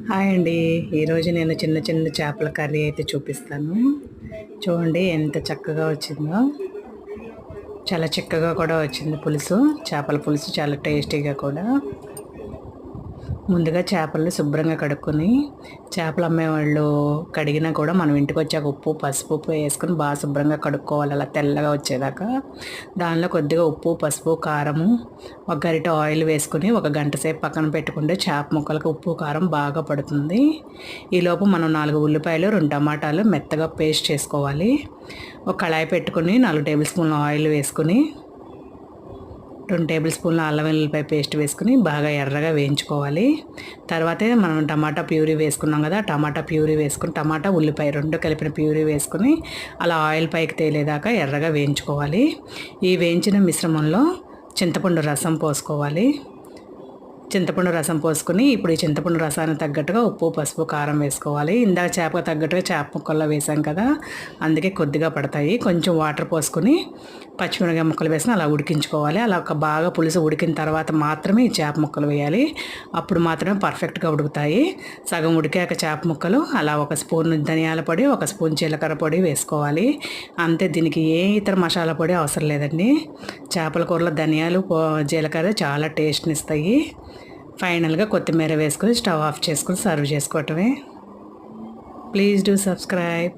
Hi అండి. ఈరోజు నేను చిన్న చిన్న చేపల కర్రీ అయితే చూపిస్తాను. చూడండి ఎంత చక్కగా వచ్చిందో. చాలా చిక్కగా కూడా వచ్చింది పులుసు. చేపల పులుసు చాలా టేస్టీగా కూడా. ముందుగా చేపల్ని శుభ్రంగా కడుక్కొని, చేపలు అమ్మేవాళ్ళు కడిగినా కూడా మనం ఇంటికి వచ్చాక ఉప్పు పసుపు వేసుకొని బాగా శుభ్రంగా కడుక్కోవాలి, అలా తెల్లగా వచ్చేదాకా. దానిలో కొద్దిగా ఉప్పు పసుపు కారము ఒక గరిట ఆయిల్ వేసుకుని ఒక గంట సేపు పక్కన పెట్టుకుంటే చేప ముక్కలకు ఉప్పు కారం బాగా పడుతుంది. ఈలోపు మనం 4 ఉల్లిపాయలు 2 టమాటాలు మెత్తగా పేస్ట్ చేసుకోవాలి. ఒక కళాయి పెట్టుకుని 4 టేబుల్ స్పూన్ల ఆయిల్ వేసుకుని 2 టేబుల్ స్పూన్ల అల్లం వెల్లుల్లిపాయ పేస్ట్ వేసుకుని బాగా ఎర్రగా వేయించుకోవాలి. తర్వాతే మనం టమాటా ప్యూరీ వేసుకున్నాం కదా, టమాటా ప్యూరీ వేసుకుని టమాటా ఉల్లిపాయ 2 కలిపిన ప్యూరీ వేసుకుని అలా ఆయిల్ పైకి తేలేదాకా ఎర్రగా వేయించుకోవాలి. ఈ వేయించిన మిశ్రమంలో చింతపండు రసం పోసుకోవాలి. చింతపండు రసం పోసుకొని ఇప్పుడు ఈ చింతపండు రసానికి తగ్గట్టుగా ఉప్పు పసుపు కారం వేసుకోవాలి. ఇందాక చేపకు తగ్గట్టుగా చేప ముక్కల్లో వేసాం కదా, అందుకే కొద్దిగా పడతాయి. కొంచెం వాటర్ పోసుకొని పచ్చిమిరపకాయ ముక్కలు వేసుకుని అలా ఉడికించుకోవాలి. అలా ఒక బాగా పులుసు ఉడికిన తర్వాత మాత్రమే ఈ చేప ముక్కలు వేయాలి. అప్పుడు మాత్రమే పర్ఫెక్ట్గా ఉడుకుతాయి. సగం ఉడికాక చేప ముక్కలు అలా ఒక స్పూన్ ధనియాల పొడి, ఒక స్పూన్ జీలకర్ర పొడి వేసుకోవాలి. అంతే, దీనికి ఏ ఇతర మసాలా పొడి అవసరం లేదండి. చేపల కూరలో ధనియాలు జీలకర్ర చాలా టేస్ట్ని ఇస్తాయి. ఫైనల్గా కొత్తిమీర వేసుకొని స్టవ్ ఆఫ్ చేసుకొని సర్వ్ చేసుకోవటమే. Please do subscribe.